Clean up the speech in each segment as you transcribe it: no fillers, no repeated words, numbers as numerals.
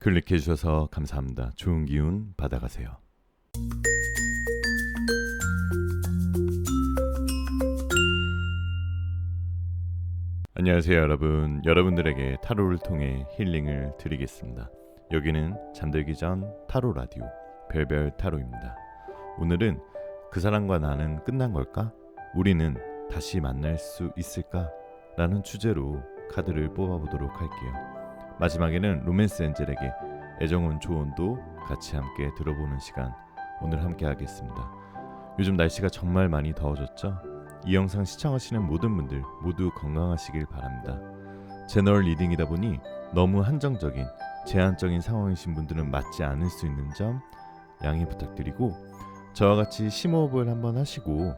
클릭해 주셔서 감사합니다. 좋은 기운 받아가세요. 안녕하세요 여러분. 여러분들에게 타로를 통해 힐링을 드리겠습니다. 여기는 잠들기 전 타로 라디오 별별 타로입니다. 오늘은 그 사람과 나는 끝난 걸까? 우리는 다시 만날 수 있을까? 라는 주제로 카드를 뽑아보도록 할게요. 마지막에는 로맨스 엔젤에게 애정은 조언도 같이 함께 들어보는 시간 오늘 함께 하겠습니다. 요즘 날씨가 정말 많이 더워졌죠? 이 영상 시청하시는 모든 분들 모두 건강하시길 바랍니다. 제너럴 리딩이다 보니 너무 한정적인 제한적인 상황이신 분들은 맞지 않을 수 있는 점 양해 부탁드리고, 저와 같이 심호흡을 한번 하시고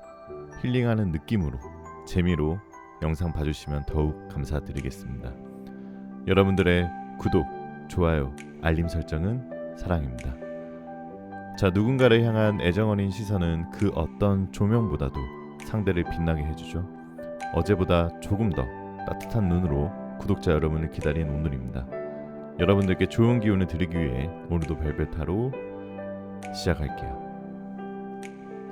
힐링하는 느낌으로 재미로 영상 봐주시면 더욱 감사드리겠습니다. 여러분들의 구독, 좋아요, 알림 설정은 사랑입니다. 자, 누군가를 향한 애정 어린 시선은 그 어떤 조명보다도 상대를 빛나게 해주죠. 어제보다 조금 더 따뜻한 눈으로 구독자 여러분을 기다린 오늘입니다. 여러분들께 좋은 기운을 드리기 위해 오늘도 별별 타로 시작할게요.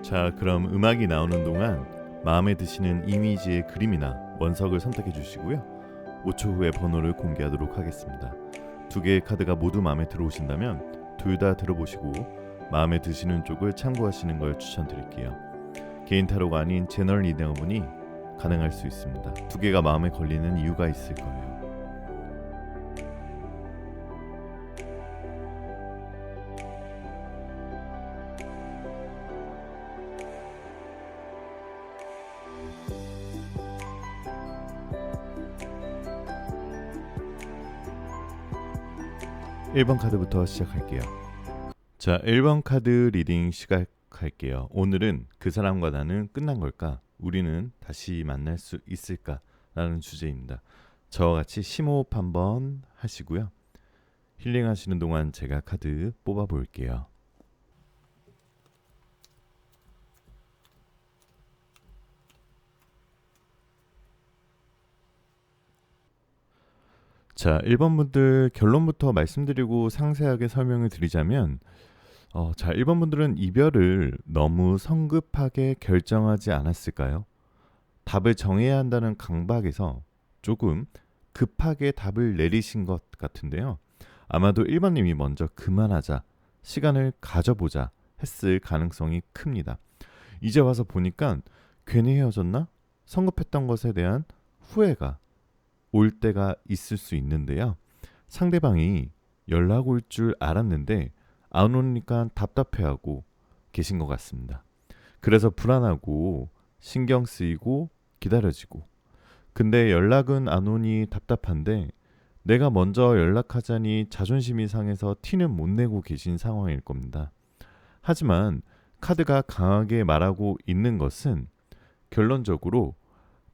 자, 그럼 음악이 나오는 동안 마음에 드시는 이미지의 그림이나 원석을 선택해 주시고요. 5초 후에 번호를 공개하도록 하겠습니다. 두 개의 카드가 모두 마음에 들어오신다면 둘 다 들어보시고 마음에 드시는 쪽을 참고하시는 걸 추천드릴게요. 개인 타로가 아닌 제너럴 리딩어분이 가능할 수 있습니다. 두 개가 마음에 걸리는 이유가 있을 거예요. 1번 카드부터 시작할게요. 자, 1번 카드 리딩 시작할게요. 오늘은 그 사람과 나는 끝난 걸까? 우리는 다시 만날 수 있을까? 라는 주제입니다. 저와 같이 심호흡 한번 하시고요. 힐링하시는 동안 제가 카드 뽑아 볼게요. 자, 1번 분들 결론부터 말씀드리고 상세하게 설명을 드리자면, 1번 분들은 이별을 너무 성급하게 결정하지 않았을까요? 답을 정해야 한다는 강박에서 조금 급하게 답을 내리신 것 같은데요. 아마도 1번님이 먼저 그만하자, 시간을 가져보자 했을 가능성이 큽니다. 이제 와서 보니까 괜히 헤어졌나? 성급했던 것에 대한 후회가 올 때가 있을 수 있는데요. 상대방이 연락 올 줄 알았는데 안 오니까 답답해하고 계신 것 같습니다. 그래서 불안하고 신경 쓰이고 기다려지고, 근데 연락은 안 오니 답답한데 내가 먼저 연락하자니 자존심이 상해서 티는 못 내고 계신 상황일 겁니다. 하지만 카드가 강하게 말하고 있는 것은 결론적으로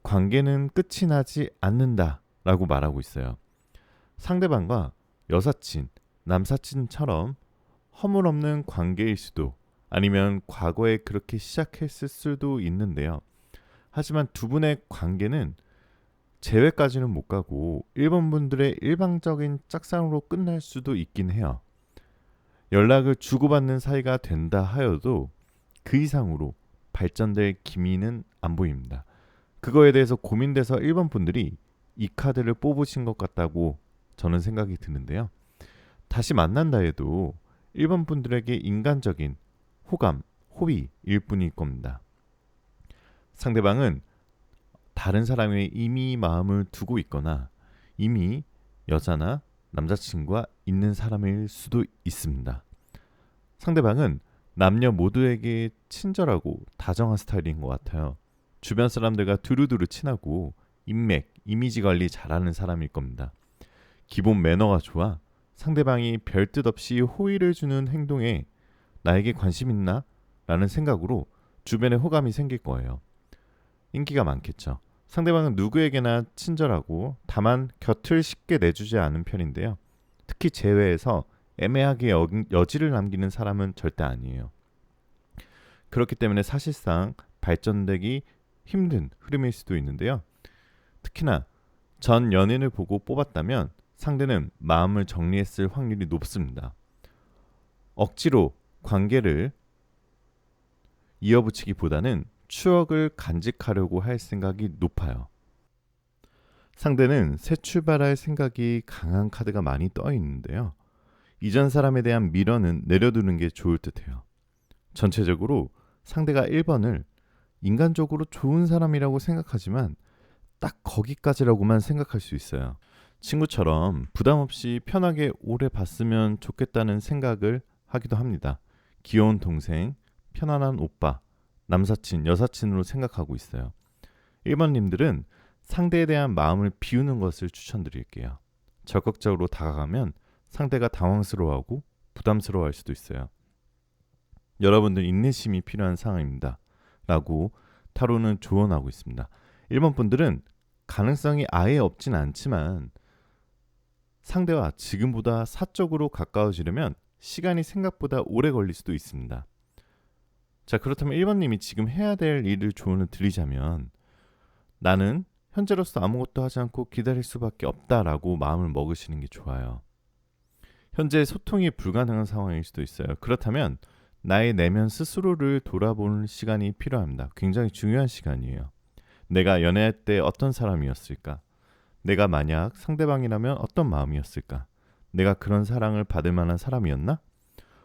관계는 끝이 나지 않는다 라고 말하고 있어요. 상대방과 여사친, 남사친처럼 허물없는 관계일 수도, 아니면 과거에 그렇게 시작했을 수도 있는데요. 하지만 두 분의 관계는 재회까지는 못 가고 1번 분들의 일방적인 짝사랑으로 끝날 수도 있긴 해요. 연락을 주고받는 사이가 된다 하여도 그 이상으로 발전될 기미는 안 보입니다. 그거에 대해서 고민돼서 1번 분들이 이 카드를 뽑으신 것 같다고 저는 생각이 드는데요. 다시 만난다 해도 1번 분들에게 인간적인 호감, 호의일 뿐일 겁니다. 상대방은 다른 사람에 이미 마음을 두고 있거나 이미 여자나 남자친구가 있는 사람일 수도 있습니다. 상대방은 남녀 모두에게 친절하고 다정한 스타일인 것 같아요. 주변 사람들과 두루두루 친하고 인맥, 이미지 관리 잘하는 사람일 겁니다. 기본 매너가 좋아 상대방이 별뜻 없이 호의를 주는 행동에 나에게 관심 있나? 라는 생각으로 주변에 호감이 생길 거예요. 인기가 많겠죠. 상대방은 누구에게나 친절하고 다만 곁을 쉽게 내주지 않은 편인데요. 특히 제외에서 애매하게 여지를 남기는 사람은 절대 아니에요. 그렇기 때문에 사실상 발전되기 힘든 흐름일 수도 있는데요. 특히나 전 연인을 보고 뽑았다면 상대는 마음을 정리했을 확률이 높습니다. 억지로 관계를 이어붙이기보다는 추억을 간직하려고 할 생각이 높아요. 상대는 새 출발할 생각이 강한 카드가 많이 떠 있는데요. 이전 사람에 대한 미련은 내려두는 게 좋을 듯해요. 전체적으로 상대가 1번을 인간적으로 좋은 사람이라고 생각하지만 딱 거기까지라고만 생각할 수 있어요. 친구처럼 부담 없이 편하게 오래 봤으면 좋겠다는 생각을 하기도 합니다. 귀여운 동생, 편안한 오빠, 남사친, 여사친으로 생각하고 있어요. 1번님들은 상대에 대한 마음을 비우는 것을 추천드릴게요. 적극적으로 다가가면 상대가 당황스러워하고 부담스러워할 수도 있어요. 여러분들 인내심이 필요한 상황입니다. 라고 타로는 조언하고 있습니다. 1번 분들은 가능성이 아예 없진 않지만 상대와 지금보다 사적으로 가까워지려면 시간이 생각보다 오래 걸릴 수도 있습니다. 자, 그렇다면 1번님이 지금 해야 될 일을 조언을 드리자면 나는 현재로서 아무것도 하지 않고 기다릴 수밖에 없다라고 마음을 먹으시는 게 좋아요. 현재 소통이 불가능한 상황일 수도 있어요. 그렇다면 나의 내면 스스로를 돌아보는 시간이 필요합니다. 굉장히 중요한 시간이에요. 내가 연애할 때 어떤 사람이었을까? 내가 만약 상대방이라면 어떤 마음이었을까? 내가 그런 사랑을 받을 만한 사람이었나?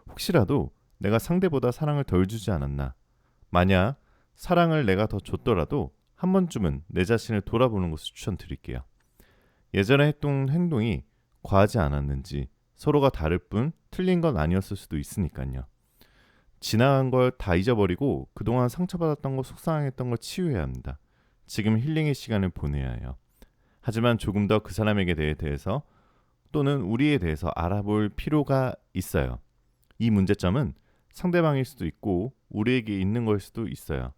혹시라도 내가 상대보다 사랑을 덜 주지 않았나? 만약 사랑을 내가 더 줬더라도 한 번쯤은 내 자신을 돌아보는 것을 추천드릴게요. 예전에 했던 행동이 과하지 않았는지, 서로가 다를 뿐 틀린 건 아니었을 수도 있으니까요. 지나간 걸 다 잊어버리고 그동안 상처받았던 거, 속상했던 걸 치유해야 합니다. 지금 힐링의 시간을 보내야 해요. 하지만 조금 더 그 사람에게 대해서 또는 우리에 대해서 알아볼 필요가 있어요. 이 문제점은 상대방일 수도 있고 우리에게 있는 걸 수도 있어요.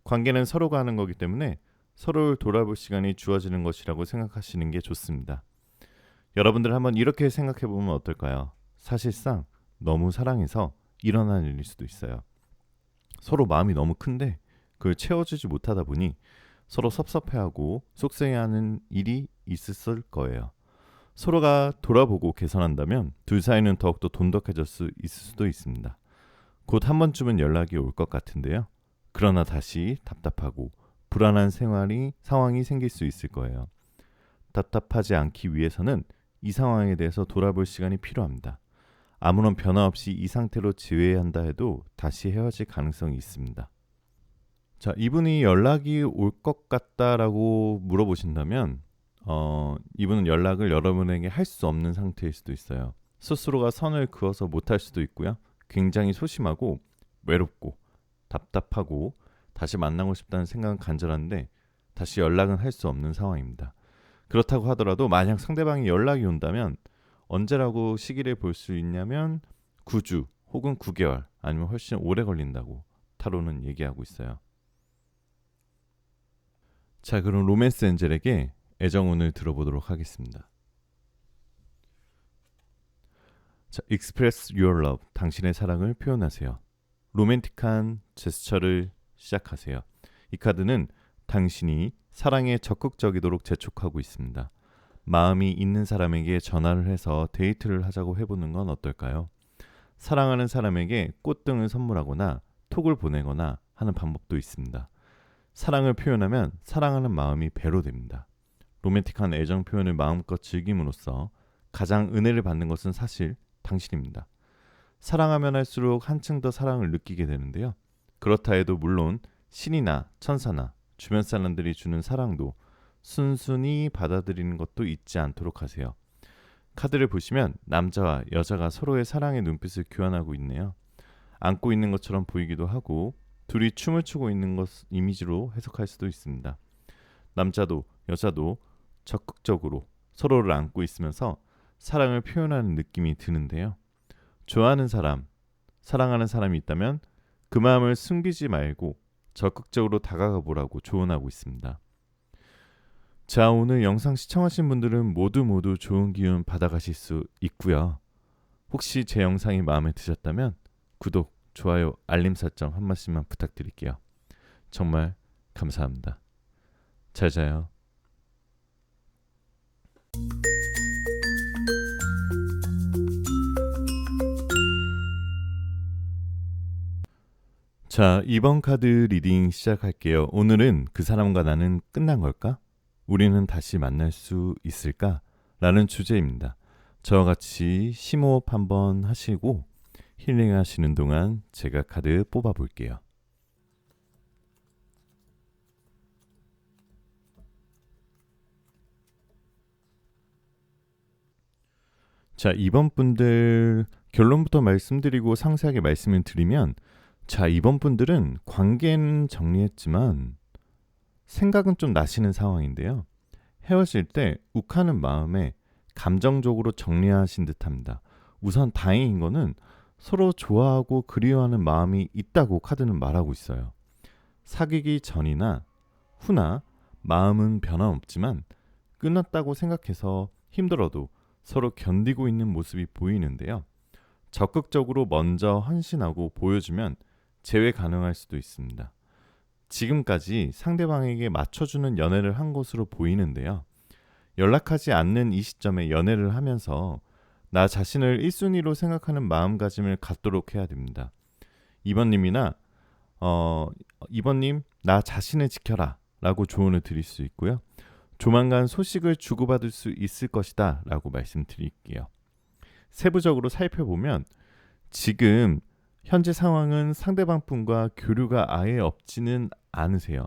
관계는 서로가 하는 거기 때문에 서로를 돌아볼 시간이 주어지는 것이라고 생각하시는 게 좋습니다. 여러분들 한번 이렇게 생각해 보면 어떨까요? 사실상 너무 사랑해서 일어나는 일일 수도 있어요. 서로 마음이 너무 큰데 그걸 채워주지 못하다 보니 서로 섭섭해하고 속상해하는 일이 있었을 거예요. 서로가 돌아보고 개선한다면 둘 사이는 더욱더 돈독해질 수 있을 수도 있습니다. 곧 한 번쯤은 연락이 올 것 같은데요. 그러나 다시 답답하고 불안한 상황이 생길 수 있을 거예요. 답답하지 않기 위해서는 이 상황에 대해서 돌아볼 시간이 필요합니다. 아무런 변화 없이 이 상태로 지내한다 해도 다시 헤어질 가능성이 있습니다. 자, 이분이 연락이 올 것 같다라고 물어보신다면 이분은 연락을 여러분에게 할 수 없는 상태일 수도 있어요. 스스로가 선을 그어서 못할 수도 있고요. 굉장히 소심하고 외롭고 답답하고 다시 만나고 싶다는 생각은 간절한데 다시 연락은 할 수 없는 상황입니다. 그렇다고 하더라도 만약 상대방이 연락이 온다면 언제라고 시기를 볼 수 있냐면 9주 혹은 9개월 아니면 훨씬 오래 걸린다고 타로는 얘기하고 있어요. 자, 그럼 로맨스 엔젤에게 애정운을 들어보도록 하겠습니다. 자, Express Your Love, 당신의 사랑을 표현하세요. 로맨틱한 제스처를 시작하세요. 이 카드는 당신이 사랑에 적극적이도록 재촉하고 있습니다. 마음이 있는 사람에게 전화를 해서 데이트를 하자고 해보는 건 어떨까요? 사랑하는 사람에게 꽃등을 선물하거나 톡을 보내거나 하는 방법도 있습니다. 사랑을 표현하면 사랑하는 마음이 배로 됩니다. 로맨틱한 애정 표현을 마음껏 즐김으로써 가장 은혜를 받는 것은 사실 당신입니다. 사랑하면 할수록 한층 더 사랑을 느끼게 되는데요. 그렇다 해도 물론 신이나 천사나 주변 사람들이 주는 사랑도 순순히 받아들이는 것도 잊지 않도록 하세요. 카드를 보시면 남자와 여자가 서로의 사랑의 눈빛을 교환하고 있네요. 안고 있는 것처럼 보이기도 하고 둘이 춤을 추고 있는 것 이미지로 해석할 수도 있습니다. 남자도 여자도 적극적으로 서로를 안고 있으면서 사랑을 표현하는 느낌이 드는데요. 좋아하는 사람, 사랑하는 사람이 있다면 그 마음을 숨기지 말고 적극적으로 다가가 보라고 조언하고 있습니다. 자, 오늘 영상 시청하신 분들은 모두 좋은 기운 받아가실 수 있고요. 혹시 제 영상이 마음에 드셨다면 구독, 좋아요, 알림 설정 한 번씩만 부탁드릴게요. 정말 감사합니다. 잘 자요. 자, 이번 카드 리딩 시작할게요. 오늘은 그 사람과 나는 끝난 걸까? 우리는 다시 만날 수 있을까? 라는 주제입니다. 저와 같이 심호흡 한번 하시고 힐링 하시는 동안 제가 카드 뽑아 볼게요. 자, 이번 분들 결론부터 말씀드리고 상세하게 말씀을 드리면, 자, 이번 분들은 관계는 정리했지만 생각은 좀 나시는 상황인데요. 헤어질 때 욱하는 마음에 감정적으로 정리하신 듯합니다. 우선 다행인 거는 서로 좋아하고 그리워하는 마음이 있다고 카드는 말하고 있어요. 사귀기 전이나 후나 마음은 변함없지만 끝났다고 생각해서 힘들어도 서로 견디고 있는 모습이 보이는데요. 적극적으로 먼저 헌신하고 보여주면 재회 가능할 수도 있습니다. 지금까지 상대방에게 맞춰주는 연애를 한 것으로 보이는데요. 연락하지 않는 이 시점에 연애를 하면서 나 자신을 1순위로 생각하는 마음가짐을 갖도록 해야 됩니다. 이번님이나 이번님 나 자신을 지켜라 라고 조언을 드릴 수 있고요. 조만간 소식을 주고받을 수 있을 것이다 라고 말씀드릴게요. 세부적으로 살펴보면 지금 현재 상황은 상대방 분과 교류가 아예 없지는 않으세요.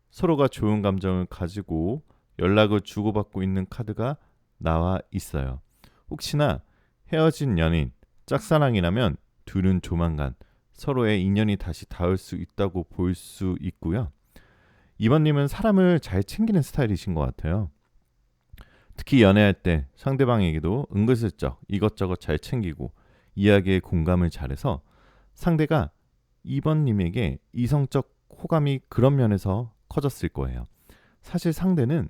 서로가 좋은 감정을 가지고 연락을 주고받고 있는 카드가 나와 있어요. 혹시나 헤어진 연인, 짝사랑이라면 둘은 조만간 서로의 인연이 다시 닿을 수 있다고 볼 수 있고요. 이번님은 사람을 잘 챙기는 스타일이신 것 같아요. 특히 연애할 때 상대방에게도 은근슬쩍 이것저것 잘 챙기고 이야기에 공감을 잘해서 상대가 이번님에게 이성적 호감이 그런 면에서 커졌을 거예요. 사실 상대는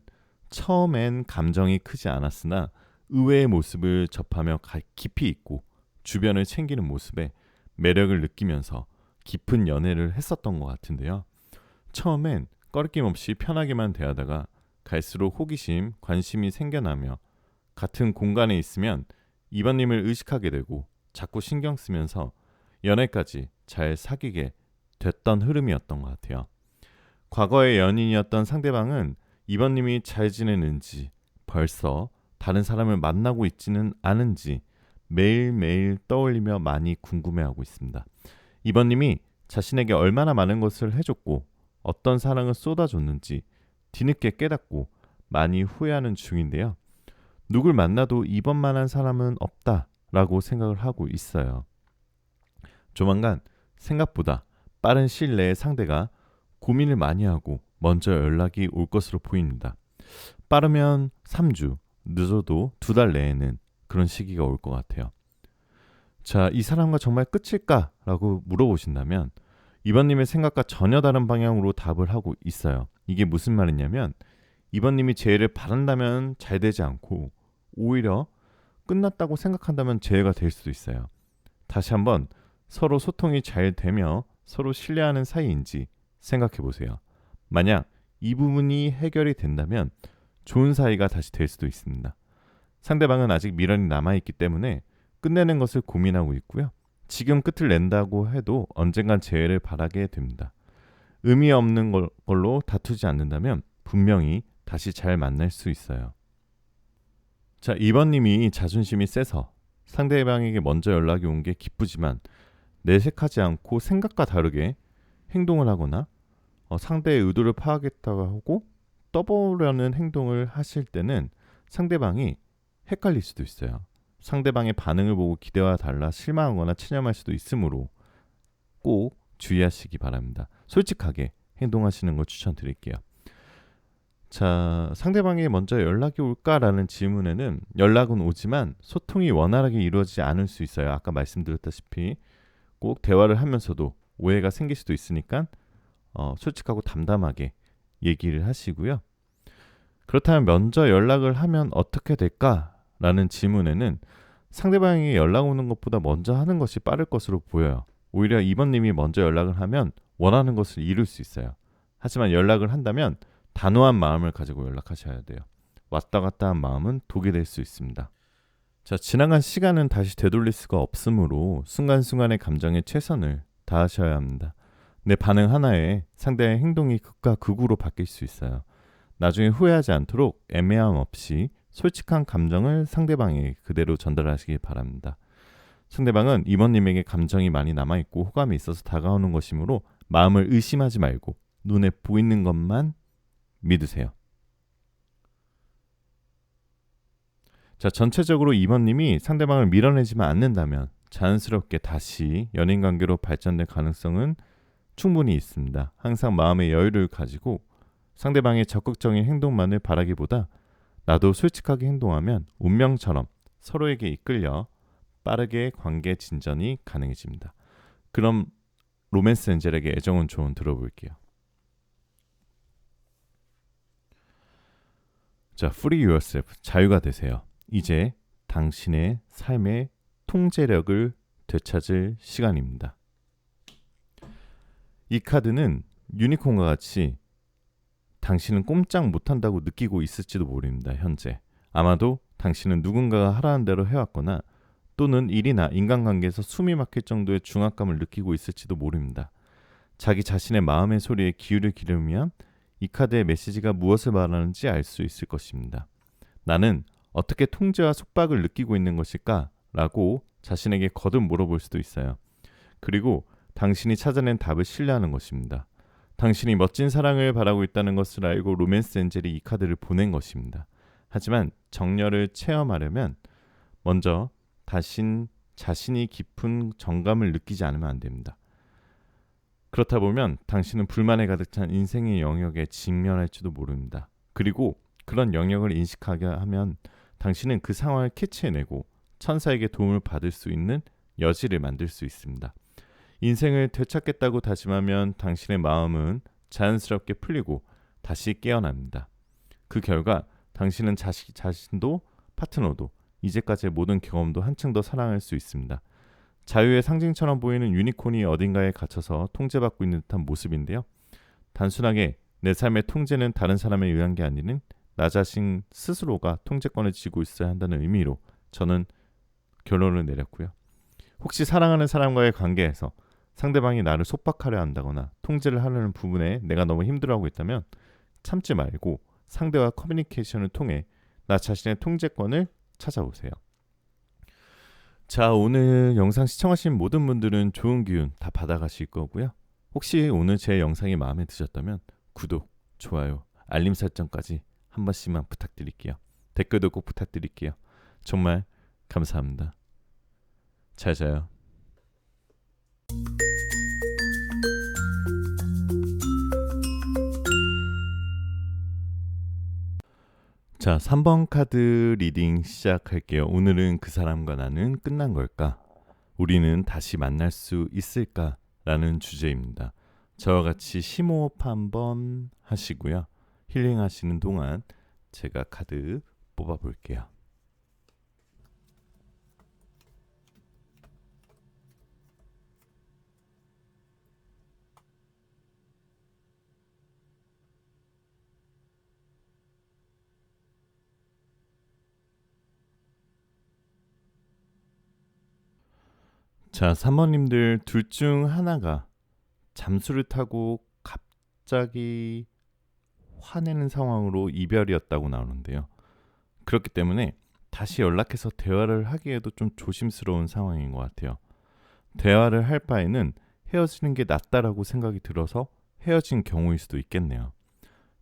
처음엔 감정이 크지 않았으나 의외의 모습을 접하며 깊이 있고 주변을 챙기는 모습에 매력을 느끼면서 깊은 연애를 했었던 것 같은데요. 처음엔 꺼리낌 없이 편하게만 대하다가 갈수록 호기심, 관심이 생겨나며 같은 공간에 있으면 이번님을 의식하게 되고 자꾸 신경 쓰면서 연애까지 잘 사귀게 됐던 흐름이었던 것 같아요. 과거의 연인이었던 상대방은 이번님이 잘 지내는지, 벌써 다른 사람을 만나고 있지는 않은지 매일매일 떠올리며 많이 궁금해하고 있습니다. 이번님이 자신에게 얼마나 많은 것을 해줬고 어떤 사랑을 쏟아줬는지 뒤늦게 깨닫고 많이 후회하는 중인데요. 누굴 만나도 이번만한 사람은 없다라고 생각을 하고 있어요. 조만간 생각보다 빠른 시일 내에 상대가 고민을 많이 하고 먼저 연락이 올 것으로 보입니다. 빠르면 3주, 늦어도 2달 내에는 그런 시기가 올 것 같아요. 자, 이 사람과 정말 끝일까라고 물어보신다면 이번님의 생각과 전혀 다른 방향으로 답을 하고 있어요. 이게 무슨 말이냐면 이번님이 재회를 바란다면 잘 되지 않고 오히려 끝났다고 생각한다면 재회가 될 수도 있어요. 다시 한번 서로 소통이 잘 되며 서로 신뢰하는 사이인지 생각해 보세요. 만약 이 부분이 해결이 된다면 좋은 사이가 다시 될 수도 있습니다. 상대방은 아직 미련이 남아있기 때문에 끝내는 것을 고민하고 있고요. 지금 끝을 낸다고 해도 언젠간 재회를 바라게 됩니다. 의미 없는 걸로 다투지 않는다면 분명히 다시 잘 만날 수 있어요. 자, 2번님이 자존심이 세서 상대방에게 먼저 연락이 온 게 기쁘지만 내색하지 않고 생각과 다르게 행동을 하거나 상대의 의도를 파악했다고 하고 떠보려는 행동을 하실 때는 상대방이 헷갈릴 수도 있어요. 상대방의 반응을 보고 기대와 달라 실망하거나 체념할 수도 있으므로 꼭 주의하시기 바랍니다. 솔직하게 행동하시는 걸 추천드릴게요. 자, 상대방이 먼저 연락이 올까라는 질문에는 연락은 오지만 소통이 원활하게 이루어지지 않을 수 있어요. 아까 말씀드렸다시피 꼭 대화를 하면서도 오해가 생길 수도 있으니까 솔직하고 담담하게 얘기를 하시고요. 그렇다면 먼저 연락을 하면 어떻게 될까라는 질문에는 상대방이 연락 오는 것보다 먼저 하는 것이 빠를 것으로 보여요. 오히려 이번님이 먼저 연락을 하면 원하는 것을 이룰 수 있어요. 하지만 연락을 한다면 단호한 마음을 가지고 연락하셔야 돼요. 왔다 갔다 한 마음은 독이 될 수 있습니다. 자, 지나간 시간은 다시 되돌릴 수가 없으므로 순간순간의 감정에 최선을 다하셔야 합니다. 내 반응 하나에 상대의 행동이 극과 극으로 바뀔 수 있어요. 나중에 후회하지 않도록 애매함 없이 솔직한 감정을 상대방에게 그대로 전달하시기 바랍니다. 상대방은 이번님에게 감정이 많이 남아있고 호감이 있어서 다가오는 것이므로 마음을 의심하지 말고 눈에 보이는 것만 믿으세요. 자, 전체적으로 이번님이 상대방을 밀어내지만 않는다면 자연스럽게 다시 연인 관계로 발전될 가능성은 충분히 있습니다. 항상 마음의 여유를 가지고 상대방의 적극적인 행동만을 바라기보다 나도 솔직하게 행동하면 운명처럼 서로에게 이끌려 빠르게 관계 진전이 가능해집니다. 그럼 로맨스 엔젤에게 애정은 조언 들어볼게요. 자, free yourself, 자유가 되세요. 이제 당신의 삶의 통제력을 되찾을 시간입니다. 이 카드는 유니콘과 같이 당신은 꼼짝 못한다고 느끼고 있을지도 모릅니다. 현재 아마도 당신은 누군가가 하라는 대로 해왔거나 또는 일이나 인간관계에서 숨이 막힐 정도의 중압감을 느끼고 있을지도 모릅니다. 자기 자신의 마음의 소리에 귀를 기울이면 이 카드의 메시지가 무엇을 말하는지 알 수 있을 것입니다. 나는 어떻게 통제와 속박을 느끼고 있는 것일까? 라고 자신에게 거듭 물어볼 수도 있어요. 그리고 당신이 찾아낸 답을 신뢰하는 것입니다. 당신이 멋진 사랑을 바라고 있다는 것을 알고 로맨스 엔젤이 이 카드를 보낸 것입니다. 하지만 정열을 체험하려면 먼저 자신이 깊은 정감을 느끼지 않으면 안 됩니다. 그렇다 보면 당신은 불만에 가득 찬 인생의 영역에 직면할지도 모릅니다. 그리고 그런 영역을 인식하게 하면 당신은 그 상황을 캐치해내고 천사에게 도움을 받을 수 있는 여지를 만들 수 있습니다. 인생을 되찾겠다고 다짐하면 당신의 마음은 자연스럽게 풀리고 다시 깨어납니다. 그 결과 당신은 자신도 파트너도 이제까지의 모든 경험도 한층 더 사랑할 수 있습니다. 자유의 상징처럼 보이는 유니콘이 어딘가에 갇혀서 통제받고 있는 듯한 모습인데요. 단순하게 내 삶의 통제는 다른 사람에 의한 게 아니라 나 자신 스스로가 통제권을 쥐고 있어야 한다는 의미로 저는 결론을 내렸고요. 혹시 사랑하는 사람과의 관계에서 상대방이 나를 속박하려 한다거나 통제를 하려는 부분에 내가 너무 힘들어하고 있다면 참지 말고 상대와 커뮤니케이션을 통해 나 자신의 통제권을 찾아오세요. 자, 오늘 영상 시청하신 모든 분들은 좋은 기운 다 받아가실 거고요. 혹시 오늘 제 영상이 마음에 드셨다면 구독, 좋아요, 알림 설정까지 한 번씩만 부탁드릴게요. 댓글도 꼭 부탁드릴게요. 정말 감사합니다. 잘 자요. 자, 3번 카드 리딩 시작할게요. 오늘은 그 사람과 나는 끝난 걸까? 우리는 다시 만날 수 있을까? 라는 주제입니다. 저와 같이 심호흡 한번 하시고요. 힐링하시는 동안 제가 카드 뽑아볼게요. 자, 3번님들 둘 중 하나가 잠수를 타고 갑자기 화내는 상황으로 이별이었다고 나오는데요. 그렇기 때문에 다시 연락해서 대화를 하기에도 좀 조심스러운 상황인 것 같아요. 대화를 할 바에는 헤어지는 게 낫다라고 생각이 들어서 헤어진 경우일 수도 있겠네요.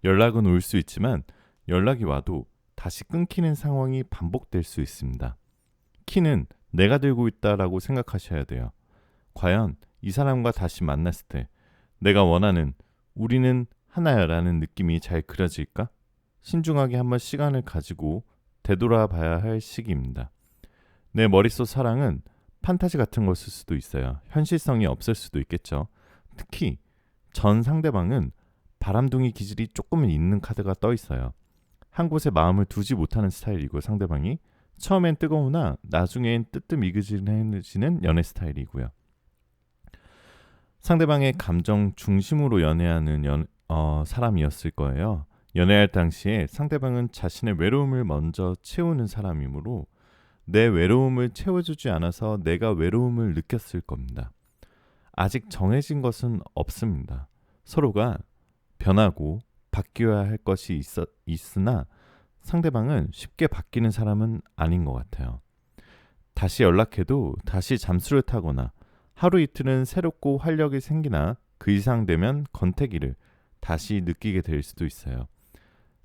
연락은 올 수 있지만 연락이 와도 다시 끊기는 상황이 반복될 수 있습니다. 키는 내가 들고 있다라고 생각하셔야 돼요. 과연 이 사람과 다시 만났을 때 내가 원하는 우리는 하나야라는 느낌이 잘 그려질까? 신중하게 한번 시간을 가지고 되돌아봐야 할 시기입니다. 내 머릿속 사랑은 판타지 같은 것일 수도 있어요. 현실성이 없을 수도 있겠죠. 특히 전 상대방은 바람둥이 기질이 조금은 있는 카드가 떠 있어요. 한 곳에 마음을 두지 못하는 스타일이고 상대방이 처음엔 뜨거우나 나중엔 뜨뜻미그지는 연애 스타일이고요. 상대방의 감정 중심으로 연애하는 사람이었을 거예요. 연애할 당시에 상대방은 자신의 외로움을 먼저 채우는 사람이므로 내 외로움을 채워주지 않아서 내가 외로움을 느꼈을 겁니다. 아직 정해진 것은 없습니다. 서로가 변하고 바뀌어야 할 것이 있으나 상대방은 쉽게 바뀌는 사람은 아닌 것 같아요. 다시 연락해도 다시 잠수를 타거나 하루 이틀은 새롭고 활력이 생기나 그 이상 되면 권태기를 다시 느끼게 될 수도 있어요.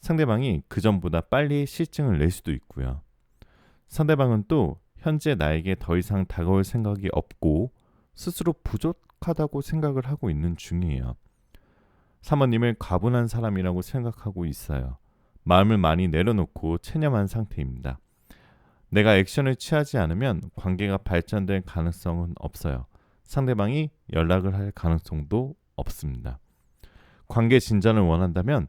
상대방이 그전보다 빨리 실증을 낼 수도 있고요. 상대방은 또 현재 나에게 더 이상 다가올 생각이 없고 스스로 부족하다고 생각을 하고 있는 중이에요. 사모님을 과분한 사람이라고 생각하고 있어요. 마음을 많이 내려놓고 체념한 상태입니다. 내가 액션을 취하지 않으면 관계가 발전될 가능성은 없어요. 상대방이 연락을 할 가능성도 없습니다. 관계 진전을 원한다면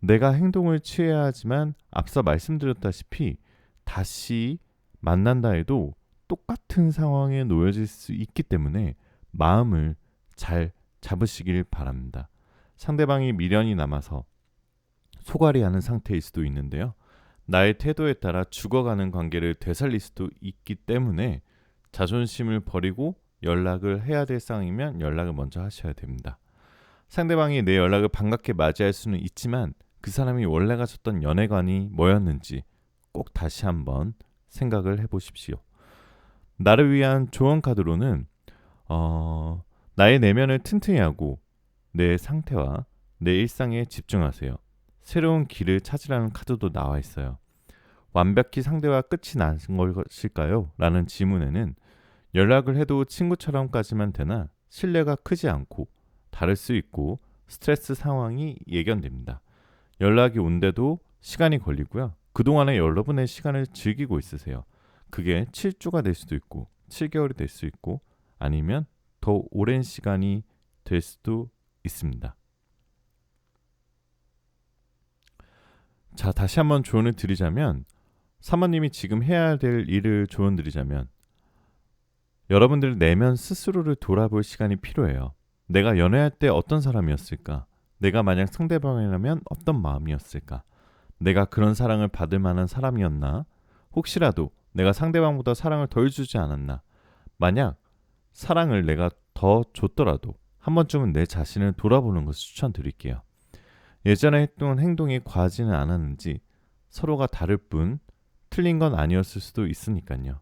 내가 행동을 취해야 하지만 앞서 말씀드렸다시피 다시 만난다 해도 똑같은 상황에 놓여질 수 있기 때문에 마음을 잘 잡으시길 바랍니다. 상대방이 미련이 남아서 소갈이하는 상태일 수도 있는데요. 나의 태도에 따라 죽어가는 관계를 되살릴 수도 있기 때문에 자존심을 버리고 연락을 해야 될 상황이면 연락을 먼저 하셔야 됩니다. 상대방이 내 연락을 반갑게 맞이할 수는 있지만 그 사람이 원래 가졌던 연애관이 뭐였는지 꼭 다시 한번 생각을 해보십시오. 나를 위한 조언 카드로는 나의 내면을 튼튼히 하고 내 상태와 내 일상에 집중하세요. 새로운 길을 찾으라는 카드도 나와 있어요. 완벽히 상대와 끝이 난 것일까요? 라는 질문에는 연락을 해도 친구처럼까지만 되나 신뢰가 크지 않고 다를 수 있고 스트레스 상황이 예견됩니다. 연락이 온데도 시간이 걸리고요. 그동안에 여러분의 시간을 즐기고 있으세요. 그게 7주가 될 수도 있고 7개월이 될 수 있고 아니면 더 오랜 시간이 될 수도 있습니다. 자, 다시 한번 조언을 드리자면 사모님이 지금 해야 될 일을 조언드리자면 여러분들 내면 스스로를 돌아볼 시간이 필요해요. 내가 연애할 때 어떤 사람이었을까? 내가 만약 상대방이라면 어떤 마음이었을까? 내가 그런 사랑을 받을 만한 사람이었나? 혹시라도 내가 상대방보다 사랑을 덜 주지 않았나? 만약 사랑을 내가 더 줬더라도 한 번쯤은 내 자신을 돌아보는 것을 추천드릴게요. 예전에 했던 행동이 과하지는 않았는지 서로가 다를 뿐 틀린 건 아니었을 수도 있으니까요.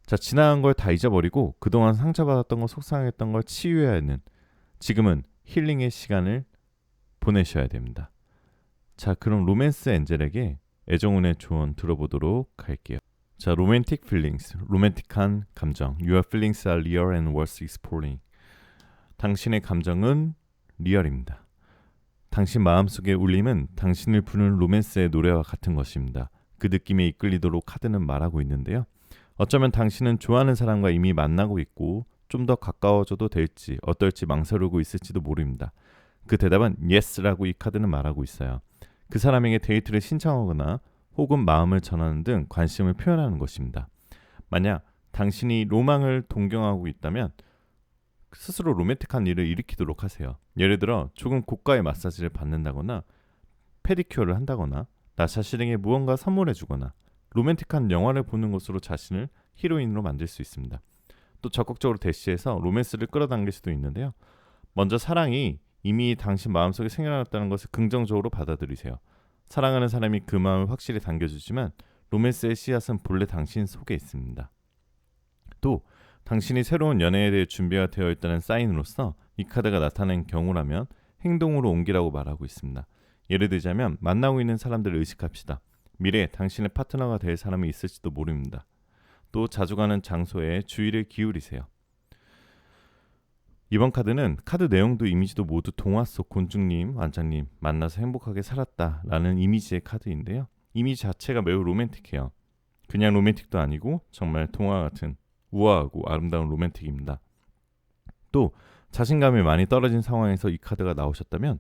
자, 지나간 걸 다 잊어버리고 그동안 상처받았던 거 속상했던 걸 치유해야 하는 지금은 힐링의 시간을 보내셔야 됩니다. 자, 그럼 로맨스 엔젤에게 애정운의 조언 들어보도록 할게요. 자, romantic feelings, 로맨틱한 감정. Your feelings are real and worth exploring. 당신의 감정은 리얼입니다. 당신 마음속의 울림은 당신을 부르는 로맨스의 노래와 같은 것입니다. 그 느낌에 이끌리도록 카드는 말하고 있는데요. 어쩌면 당신은 좋아하는 사람과 이미 만나고 있고 좀 더 가까워져도 될지 어떨지 망설이고 있을지도 모릅니다. 그 대답은 yes라고 이 카드는 말하고 있어요. 그 사람에게 데이트를 신청하거나 혹은 마음을 전하는 등 관심을 표현하는 것입니다. 만약 당신이 로망을 동경하고 있다면 스스로 로맨틱한 일을 일으키도록 하세요. 예를 들어 조금 고가의 마사지를 받는다거나 페디큐어를 한다거나 나 자신에게 무언가 선물해주거나 로맨틱한 영화를 보는 것으로 자신을 히로인으로 만들 수 있습니다. 또 적극적으로 대시해서 로맨스를 끌어당길 수도 있는데요. 먼저 사랑이 이미 당신 마음속에 생겨났다는 것을 긍정적으로 받아들이세요. 사랑하는 사람이 그 마음을 확실히 당겨주지만 로맨스의 씨앗은 본래 당신 속에 있습니다. 또 당신이 새로운 연애에 대해 준비가 되어 있다는 사인으로서 이 카드가 나타낸 경우라면 행동으로 옮기라고 말하고 있습니다. 예를 들자면 만나고 있는 사람들을 의식합시다. 미래에 당신의 파트너가 될 사람이 있을지도 모릅니다. 또 자주 가는 장소에 주의를 기울이세요. 이번 카드는 카드 내용도 이미지도 모두 동화 속 곤충님, 완장님 만나서 행복하게 살았다라는 이미지의 카드인데요. 이미지 자체가 매우 로맨틱해요. 그냥 로맨틱도 아니고 정말 동화 같은 우아하고 아름다운 로맨틱입니다. 또 자신감이 많이 떨어진 상황에서 이 카드가 나오셨다면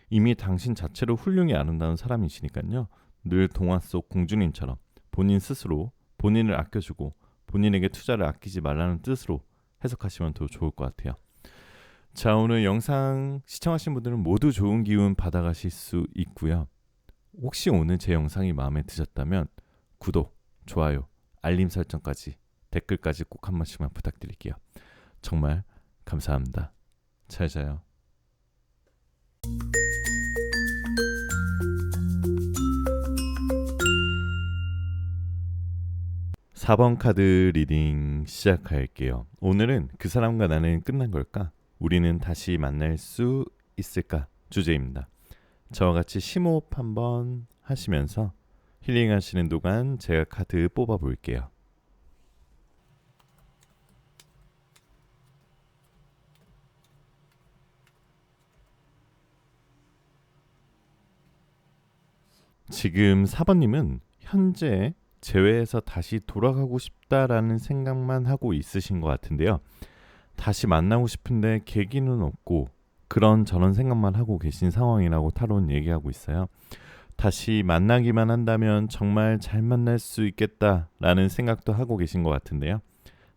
이미 당신 자체로 훌륭히 아름다운 사람이시니까요. 늘 동화 속 공주님처럼 본인 스스로 본인을 아껴주고 본인에게 투자를 아끼지 말라는 뜻으로 해석하시면 더 좋을 것 같아요. 자, 오늘 영상 시청하신 분들은 모두 좋은 기운 받아가실 수 있고요. 혹시 오늘 제 영상이 마음에 드셨다면 구독, 좋아요, 알림 설정까지 댓글까지 꼭 한 번씩만 부탁드릴게요. 정말 감사합니다. 잘 자요. 4번 카드 리딩 시작할게요. 오늘은 그 사람과 나는 끝난 걸까? 우리는 다시 만날 수 있을까? 주제입니다. 저와 같이 심호흡 한번 하시면서 힐링하시는 동안 제가 카드 뽑아 볼게요. 지금 4번님은 현재 재회에서 다시 돌아가고 싶다라는 생각만 하고 있으신 것 같은데요. 다시 만나고 싶은데 계기는 없고 그런 저런 생각만 하고 계신 상황이라고 타로는 얘기하고 있어요. 다시 만나기만 한다면 정말 잘 만날 수 있겠다라는 생각도 하고 계신 것 같은데요.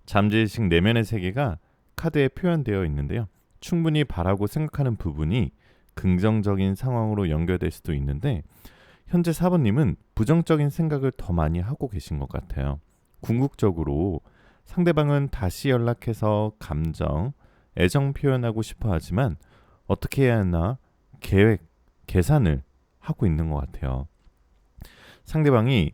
잠재의식 내면의 세계가 카드에 표현되어 있는데요. 충분히 바라고 생각하는 부분이 긍정적인 상황으로 연결될 수도 있는데 현재 4번님은 부정적인 생각을 더 많이 하고 계신 것 같아요. 궁극적으로 상대방은 다시 연락해서 감정, 애정 표현하고 싶어 하지만 어떻게 해야 하나 계획, 계산을 하고 있는 것 같아요. 상대방이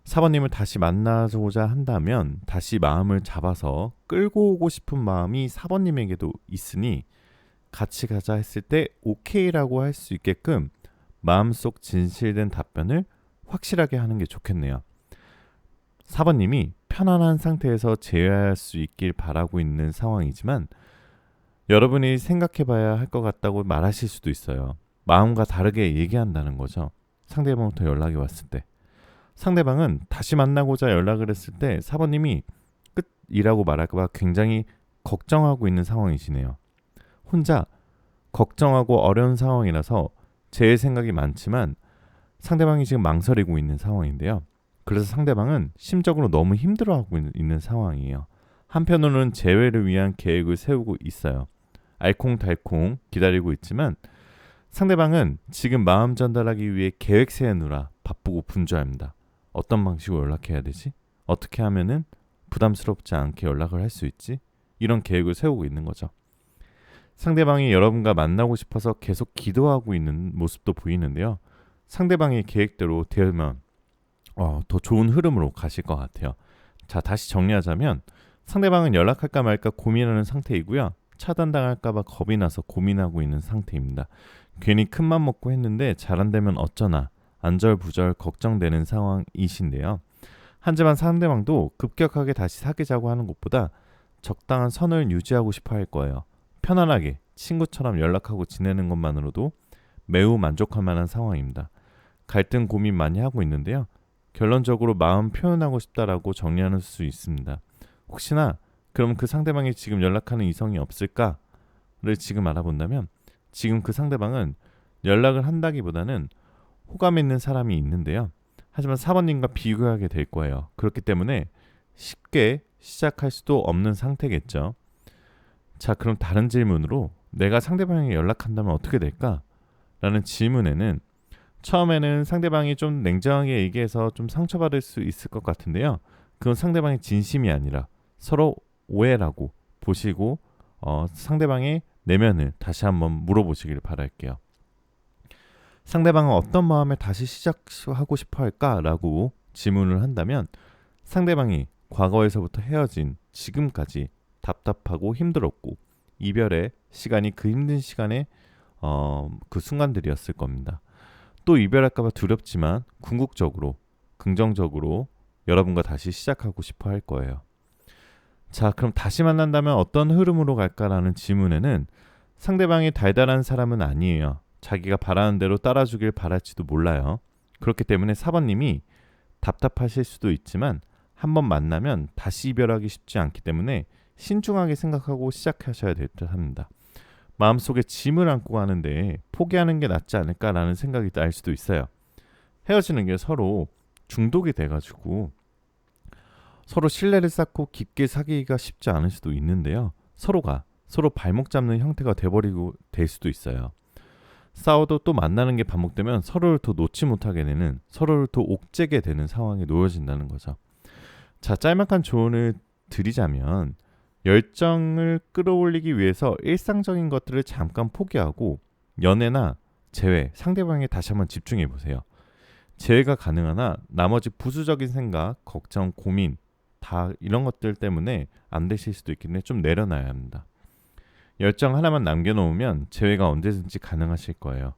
4번님을 다시 만나고자 한다면 다시 마음을 잡아서 끌고 오고 싶은 마음이 4번님에게도 있으니 같이 가자 했을 때 오케이라고 할 수 있게끔 마음속 진실된 답변을 확실하게 하는 게 좋겠네요. 4번님이 편안한 상태에서 재회할 수 있길 바라고 있는 상황이지만 여러분이 생각해봐야 할 것 같다고 말하실 수도 있어요. 마음과 다르게 얘기한다는 거죠. 상대방부터 연락이 왔을 때. 상대방은 다시 만나고자 연락을 했을 때 4번님이 끝이라고 말할까 봐 굉장히 걱정하고 있는 상황이시네요. 혼자 걱정하고 어려운 상황이라서 제 생각이 많지만 상대방이 지금 망설이고 있는 상황인데요. 그래서 상대방은 심적으로 너무 힘들어하고 있는 상황이에요. 한편으로는 재회를 위한 계획을 세우고 있어요. 알콩달콩 기다리고 있지만 상대방은 지금 마음 전달하기 위해 계획 세우느라 바쁘고 분주합니다. 어떤 방식으로 연락해야 되지? 어떻게 하면은 부담스럽지 않게 연락을 할 수 있지? 이런 계획을 세우고 있는 거죠. 상대방이 여러분과 만나고 싶어서 계속 기도하고 있는 모습도 보이는데요. 상대방의 계획대로 되면 더 좋은 흐름으로 가실 것 같아요. 자, 다시 정리하자면 상대방은 연락할까 말까 고민하는 상태이고요. 차단당할까 봐 겁이 나서 고민하고 있는 상태입니다. 괜히 큰맘 먹고 했는데 잘 안 되면 어쩌나 안절부절 걱정되는 상황이신데요. 하지만 상대방도 급격하게 다시 사귀자고 하는 것보다 적당한 선을 유지하고 싶어 할 거예요. 편안하게 친구처럼 연락하고 지내는 것만으로도 매우 만족할 만한 상황입니다. 갈등 고민 많이 하고 있는데요. 결론적으로 마음 표현하고 싶다라고 정리할 수 있습니다. 혹시나 그럼 그 상대방이 지금 연락하는 이성이 없을까를 지금 알아본다면 지금 그 상대방은 연락을 한다기보다는 호감 있는 사람이 있는데요. 하지만 4번님과 비교하게 될 거예요. 그렇기 때문에 쉽게 시작할 수도 없는 상태겠죠. 자, 그럼 다른 질문으로 내가 상대방에게 연락한다면 어떻게 될까? 라는 질문에는 처음에는 상대방이 좀 냉정하게 얘기해서 좀 상처받을 수 있을 것 같은데요. 그건 상대방의 진심이 아니라 서로 오해라고 보시고 상대방의 내면을 다시 한번 물어보시길 바랄게요. 상대방은 어떤 마음에 다시 시작하고 싶어 할까라고 질문을 한다면 상대방이 과거에서부터 헤어진 지금까지 답답하고 힘들었고 이별의 시간이 그 힘든 시간에 그 순간들이었을 겁니다. 또 이별할까 봐 두렵지만 궁극적으로 긍정적으로 여러분과 다시 시작하고 싶어 할 거예요. 자, 그럼 다시 만난다면 어떤 흐름으로 갈까라는 질문에는 상대방이 달달한 사람은 아니에요. 자기가 바라는 대로 따라주길 바랄지도 몰라요. 그렇기 때문에 4번님이 답답하실 수도 있지만 한번 만나면 다시 이별하기 쉽지 않기 때문에 신중하게 생각하고 시작하셔야 될 듯 합니다. 마음속에 짐을 안고 가는데 포기하는 게 낫지 않을까라는 생각이 날 수도 있어요. 헤어지는 게 서로 중독이 돼가지고 서로 신뢰를 쌓고 깊게 사귀기가 쉽지 않을 수도 있는데요. 서로가 서로 발목 잡는 형태가 돼버리고 될 수도 있어요. 싸워도 또 만나는 게 반복되면 서로를 더 놓지 못하게 되는, 서로를 더 옥죄게 되는 상황에 놓여진다는 거죠. 자, 짤막한 조언을 드리자면 열정을 끌어올리기 위해서 일상적인 것들을 잠깐 포기하고 연애나 재회, 상대방에 다시 한번 집중해 보세요. 재회가 가능하나 나머지 부수적인 생각, 걱정, 고민 다 이런 것들 때문에 안 되실 수도 있기 때문에 좀 내려놔야 합니다. 열정 하나만 남겨놓으면 재회가 언제든지 가능하실 거예요.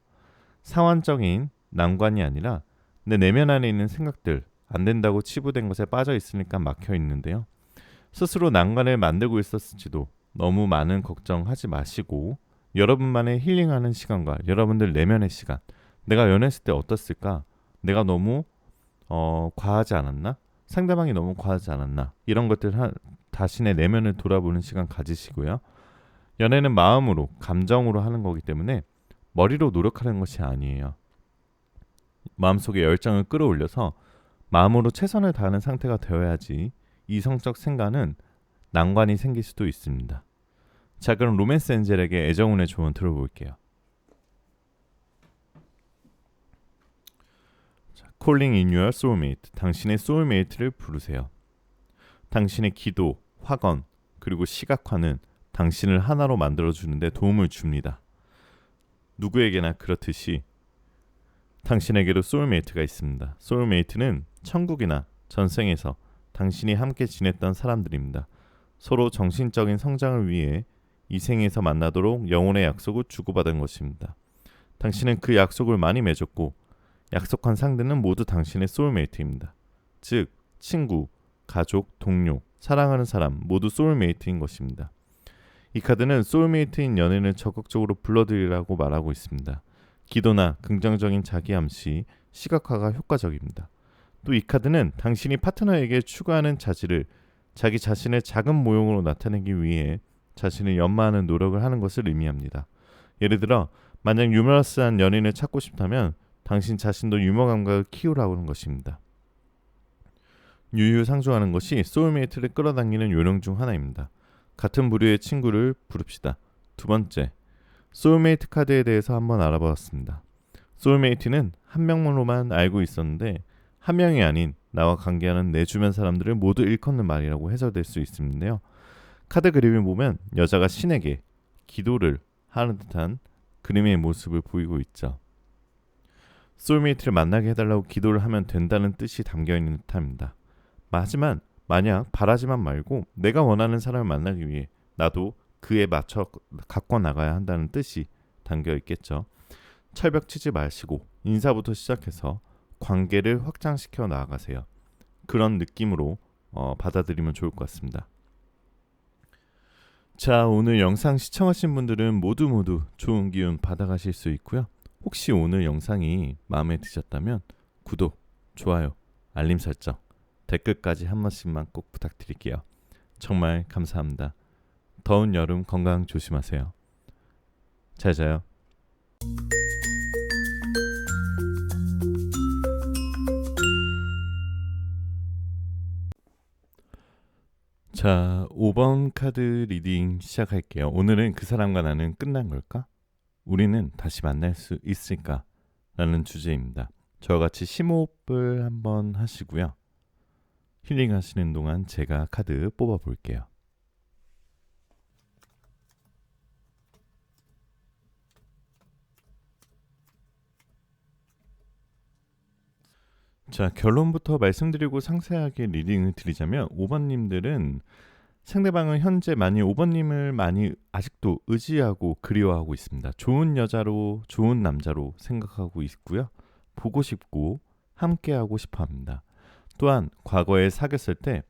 상황적인 난관이 아니라 내 내면 안에 있는 생각들, 안 된다고 치부된 것에 빠져 있으니까 막혀 있는데요. 스스로 난관을 만들고 있었을지도 너무 많은 걱정하지 마시고 여러분만의 힐링하는 시간과 여러분들 내면의 시간, 내가 연애했을 때 어떻을까? 내가 너무 과하지 않았나? 상대방이 너무 과하지 않았나? 이런 것들 자신의 내면을 돌아보는 시간 가지시고요. 연애는 마음으로, 감정으로 하는 거기 때문에 머리로 노력하는 것이 아니에요. 마음속에 열정을 끌어올려서 마음으로 최선을 다하는 상태가 되어야지 이성적 생각은 난관이 생길 수도 있습니다. 자, 그럼 로맨스 엔젤에게 애정운의 조언 들어볼게요. 자, Calling in your soulmate. 당신의 소울메이트를 부르세요. 당신의 기도, 확언, 그리고 시각화는 당신을 하나로 만들어주는데 도움을 줍니다. 누구에게나 그렇듯이 당신에게도 소울메이트가 있습니다. 소울메이트는 천국이나 전생에서 당신이 함께 지냈던 사람들입니다. 서로 정신적인 성장을 위해 이 생에서 만나도록 영혼의 약속을 주고받은 것입니다. 당신은 그 약속을 많이 맺었고 약속한 상대는 모두 당신의 소울메이트입니다. 즉, 친구, 가족, 동료, 사랑하는 사람 모두 소울메이트인 것입니다. 이 카드는 소울메이트인 연인을 적극적으로 불러들이라고 말하고 있습니다. 기도나 긍정적인 자기암시, 시각화가 효과적입니다. 또 이 카드는 당신이 파트너에게 추구하는 자질을 자기 자신의 작은 모형으로 나타내기 위해 자신을 연마하는 노력을 하는 것을 의미합니다. 예를 들어 만약 유머러스한 연인을 찾고 싶다면 당신 자신도 유머 감각을 키우라고 하는 것입니다. 유유상종하는 것이 소울메이트를 끌어당기는 요령 중 하나입니다. 같은 부류의 친구를 부릅시다. 두 번째, 소울메이트 카드에 대해서 한번 알아보았습니다. 소울메이트는 한 명으로만 알고 있었는데 한 명이 아닌 나와 관계하는 내 주변 사람들을 모두 일컫는 말이라고 해석될 수 있는데요. 카드 그림을 보면 여자가 신에게 기도를 하는 듯한 그림의 모습을 보이고 있죠. 소울메이트를 만나게 해달라고 기도를 하면 된다는 뜻이 담겨있는 듯합니다. 하지만 만약 바라지만 말고 내가 원하는 사람을 만나기 위해 나도 그에 맞춰 갖고 나가야 한다는 뜻이 담겨 있겠죠. 철벽 치지 마시고 인사부터 시작해서 관계를 확장시켜 나아가세요. 그런 느낌으로 받아들이면 좋을 것 같습니다. 자, 오늘 영상 시청하신 분들은 모두 좋은 기운 받아가실 수 있고요. 혹시 오늘 영상이 마음에 드셨다면 구독, 좋아요, 알림 설정, 댓글까지 한 번씩만 꼭 부탁드릴게요. 정말 감사합니다. 더운 여름 건강 조심하세요. 잘 자요. 자, 5번 카드 리딩 시작할게요. 오늘은 그 사람과 나는 끝난 걸까? 우리는 다시 만날 수 있을까? 라는 주제입니다. 저와 같이 심호흡을 한번 하시고요. 힐링하시는 동안 제가 카드 뽑아볼게요. 자, 결론부터 말씀드리고 상세하게 리딩을 드리자면 5번님들은 상대방은 현재 5번님을 많이 아직도 의지하고 그리워하고 있습니다. 좋은 여자로, 좋은 남자로 생각하고 있고요. 보고 싶고 함께하고 싶어합니다. 또한 과거에 사귀었을 때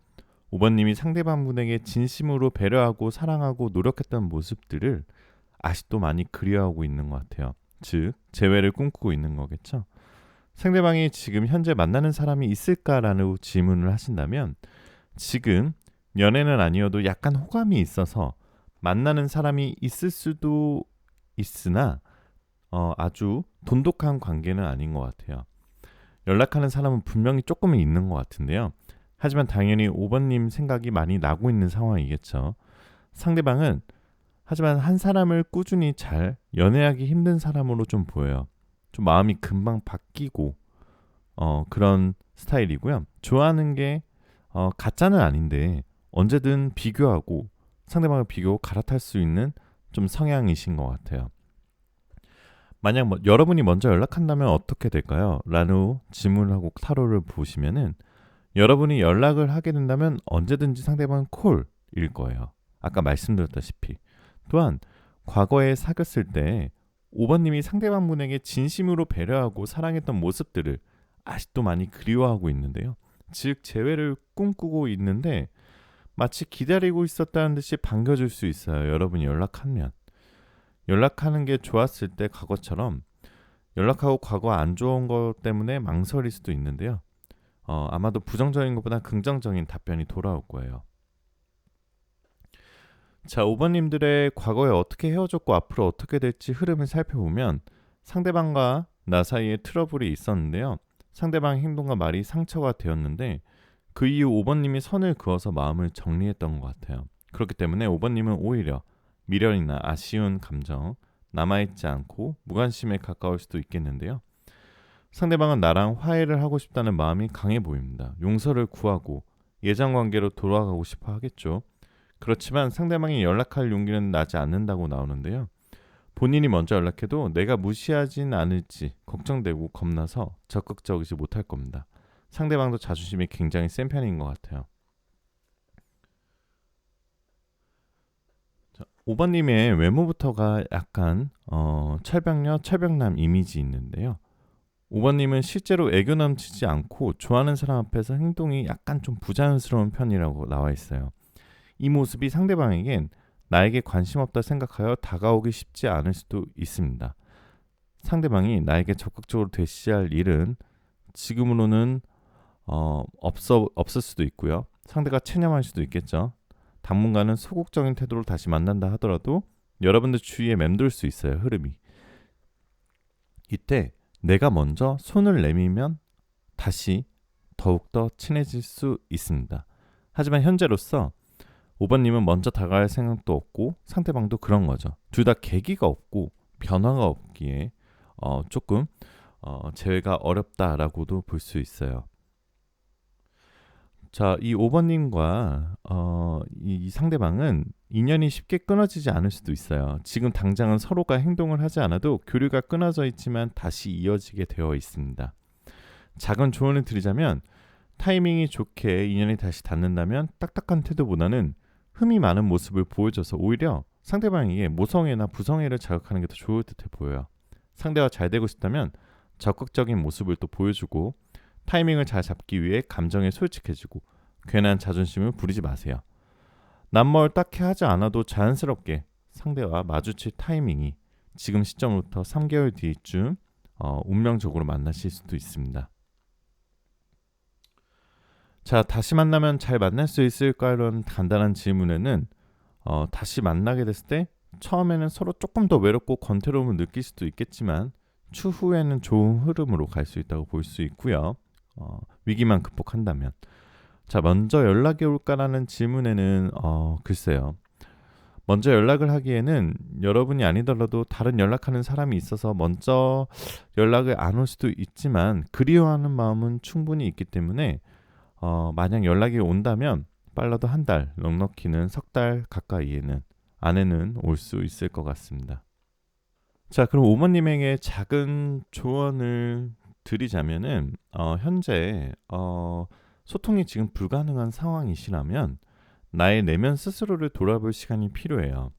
5번님이 상대방분에게 진심으로 배려하고 사랑하고 노력했던 모습들을 아직도 많이 그리워하고 있는 것 같아요. 즉, 재회를 꿈꾸고 있는 거겠죠. 상대방이 지금 현재 만나는 사람이 있을까라는 질문을 하신다면 지금 연애는 아니어도 약간 호감이 있어서 만나는 사람이 있을 수도 있으나 아주 돈독한 관계는 아닌 것 같아요. 연락하는 사람은 분명히 조금은 있는 것 같은데요. 하지만 당연히 5번님 생각이 많이 나고 있는 상황이겠죠. 상대방은 하지만 한 사람을 꾸준히 잘 연애하기 힘든 사람으로 좀 보여요. 좀 마음이 금방 바뀌고 그런 스타일이고요. 좋아하는 게 가짜는 아닌데 언제든 비교하고 상대방을 비교 갈아탈 수 있는 좀 성향이신 것 같아요. 만약 여러분이 먼저 연락한다면 어떻게 될까요? 라는 질문을 하고 타로를 보시면은 여러분이 연락을 하게 된다면 언제든지 상대방은 콜일 거예요. 아까 말씀드렸다시피. 또한 과거에 사귀었을 때 5번님이 상대방 분에게 진심으로 배려하고 사랑했던 모습들을 아직도 많이 그리워하고 있는데요. 즉 재회를 꿈꾸고 있는데 마치 기다리고 있었다는 듯이 반겨줄 수 있어요. 여러분이 연락하면. 연락하는 게 좋았을 때 과거처럼 연락하고 과거 안 좋은 것 때문에 망설일 수도 있는데요. 아마도 부정적인 것보다 긍정적인 답변이 돌아올 거예요. 자, 5번님들의 과거에 어떻게 헤어졌고 앞으로 어떻게 될지 흐름을 살펴보면 상대방과 나 사이에 트러블이 있었는데요. 상대방의 행동과 말이 상처가 되었는데 그 이후 5번님이 선을 그어서 마음을 정리했던 것 같아요. 그렇기 때문에 5번님은 오히려 미련이나 아쉬운 감정, 남아있지 않고 무관심에 가까울 수도 있겠는데요. 상대방은 나랑 화해를 하고 싶다는 마음이 강해 보입니다. 용서를 구하고 예전 관계로 돌아가고 싶어 하겠죠. 그렇지만 상대방이 연락할 용기는 나지 않는다고 나오는데요. 본인이 먼저 연락해도 내가 무시하진 않을지 걱정되고 겁나서 적극적이지 못할 겁니다. 상대방도 자존심이 굉장히 센 편인 것 같아요. 5번님의 외모부터가 약간 철벽녀, 철벽남 이미지 있는데요. 5번님은 실제로 애교 넘치지 않고 좋아하는 사람 앞에서 행동이 약간 좀 부자연스러운 편이라고 나와 있어요. 이 모습이 상대방에겐 나에게 관심 없다 생각하여 다가오기 쉽지 않을 수도 있습니다. 상대방이 나에게 적극적으로 대시할 일은 지금으로는 없을 수도 있고요. 상대가 체념할 수도 있겠죠. 당분간은 소극적인 태도로 다시 만난다 하더라도 여러분들 주위에 맴돌 수 있어요. 흐름이. 이때 내가 먼저 손을 내밀면 다시 더욱더 친해질 수 있습니다. 하지만 현재로서 5번님은 먼저 다가갈 생각도 없고 상대방도 그런 거죠. 둘 다 계기가 없고 변화가 없기에 조금 재회가 어렵다라고도 볼 수 있어요. 자, 이 5번님과 이 상대방은 인연이 쉽게 끊어지지 않을 수도 있어요. 지금 당장은 서로가 행동을 하지 않아도 교류가 끊어져 있지만 다시 이어지게 되어 있습니다. 작은 조언을 드리자면 타이밍이 좋게 인연이 다시 닿는다면 딱딱한 태도보다는 흠이 많은 모습을 보여줘서 오히려 상대방에게 모성애나 부성애를 자극하는 게 더 좋을 듯해 보여요. 상대와 잘 되고 싶다면 적극적인 모습을 또 보여주고 타이밍을 잘 잡기 위해 감정에 솔직해지고 괜한 자존심을 부리지 마세요. 남뭘 딱히 하지 않아도 자연스럽게 상대와 마주칠 타이밍이 지금 시점부터 3개월 뒤쯤 운명적으로 만나실 수도 있습니다. 자, 다시 만나면 잘 만날 수 있을까? 이런 간단한 질문에는 다시 만나게 됐을 때 처음에는 서로 조금 더 외롭고 권태로움을 느낄 수도 있겠지만 추후에는 좋은 흐름으로 갈 수 있다고 볼 수 있고요. 위기만 극복한다면. 자, 먼저 연락이 올까라는 질문에는 글쎄요. 먼저 연락을 하기에는 여러분이 아니더라도 다른 연락하는 사람이 있어서 먼저 연락을 안 올 수도 있지만 그리워하는 마음은 충분히 있기 때문에 만약 연락이 온다면 빨라도 한 달, 넉넉히는 석 달 가까이에는 안에는 올 수 있을 것 같습니다. 자, 그럼 5번님에게 작은 조언을 드리자면은 현재 소통이 지금 불가능한 상황이시라면 나의 내면 스스로를 돌아볼 시간이 필요해요.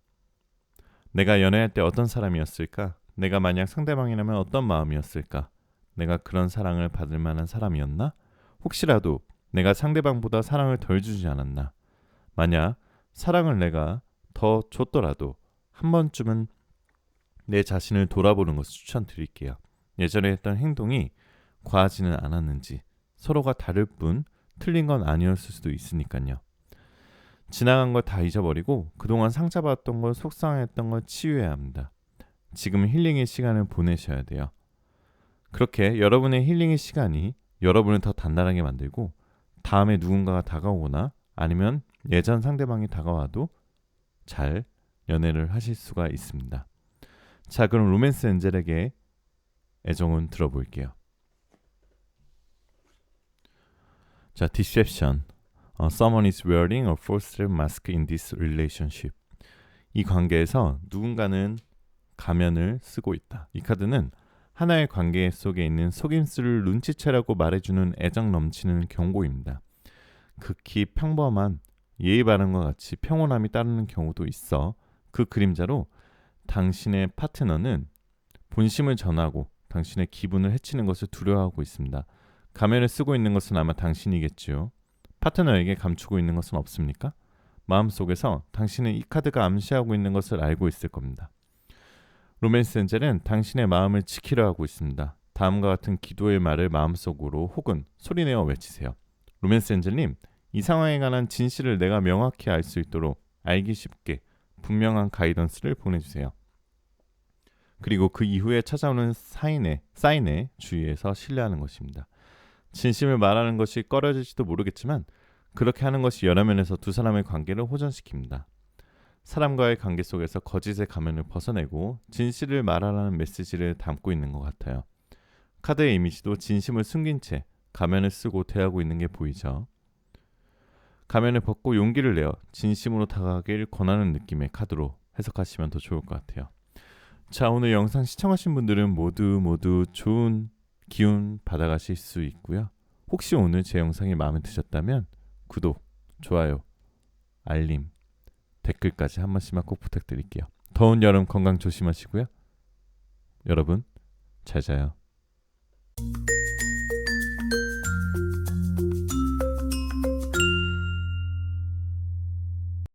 내가 연애할 때 어떤 사람이었을까? 내가 만약 상대방이라면 어떤 마음이었을까? 내가 그런 사랑을 받을 만한 사람이었나? 혹시라도 내가 상대방보다 사랑을 덜 주지 않았나? 만약 사랑을 내가 더 줬더라도 한 번쯤은 내 자신을 돌아보는 것을 추천드릴게요. 예전에 했던 행동이 과하지는 않았는지, 서로가 다를 뿐 틀린 건 아니었을 수도 있으니까요. 지나간 걸 다 잊어버리고 그동안 상처받았던 걸, 속상했던 걸 치유해야 합니다. 지금은 힐링의 시간을 보내셔야 돼요. 그렇게 여러분의 힐링의 시간이 여러분을 더 단단하게 만들고 다음에 누군가가 다가오거나 아니면 예전 상대방이 다가와도 잘 연애를 하실 수가 있습니다. 자, 그럼 로맨스 엔젤에게 애정은 들어볼게요. 자, 디셉션. Someone is wearing a false mask in this relationship. 이 관계에서 누군가는 가면을 쓰고 있다. 이 카드는 하나의 관계 속에 있는 속임수를 눈치채라고 말해주는 애정 넘치는 경고입니다. 극히 평범한 예의 바른과 같이 평온함이 따르는 경우도 있어 그 그림자로 당신의 파트너는 본심을 전하고 당신의 기분을 해치는 것을 두려워하고 있습니다. 가면을 쓰고 있는 것은 아마 당신이겠지요. 파트너에게 감추고 있는 것은 없습니까? 마음속에서 당신은 이 카드가 암시하고 있는 것을 알고 있을 겁니다. 로맨스 엔젤은 당신의 마음을 지키려 하고 있습니다. 다음과 같은 기도의 말을 마음속으로 혹은 소리내어 외치세요. 로맨스 엔젤님, 이 상황에 관한 진실을 내가 명확히 알 수 있도록 알기 쉽게 분명한 가이던스를 보내주세요. 그리고 그 이후에 찾아오는 사인에 주의해서 신뢰하는 것입니다. 진심을 말하는 것이 꺼려질지도 모르겠지만 그렇게 하는 것이 여러 면에서 두 사람의 관계를 호전시킵니다. 사람과의 관계 속에서 거짓의 가면을 벗어내고 진실을 말하라는 메시지를 담고 있는 것 같아요. 카드의 이미지도 진심을 숨긴 채 가면을 쓰고 대하고 있는 게 보이죠. 가면을 벗고 용기를 내어 진심으로 다가가길 권하는 느낌의 카드로 해석하시면 더 좋을 것 같아요. 자, 오늘 영상 시청하신 분들은 모두 좋은 기운 받아가실 수 있고요. 혹시 오늘 제 영상이 마음에 드셨다면 구독, 좋아요, 알림, 댓글까지 한 번씩만 꼭 부탁드릴게요. 더운 여름 건강 조심하시고요. 여러분 잘 자요.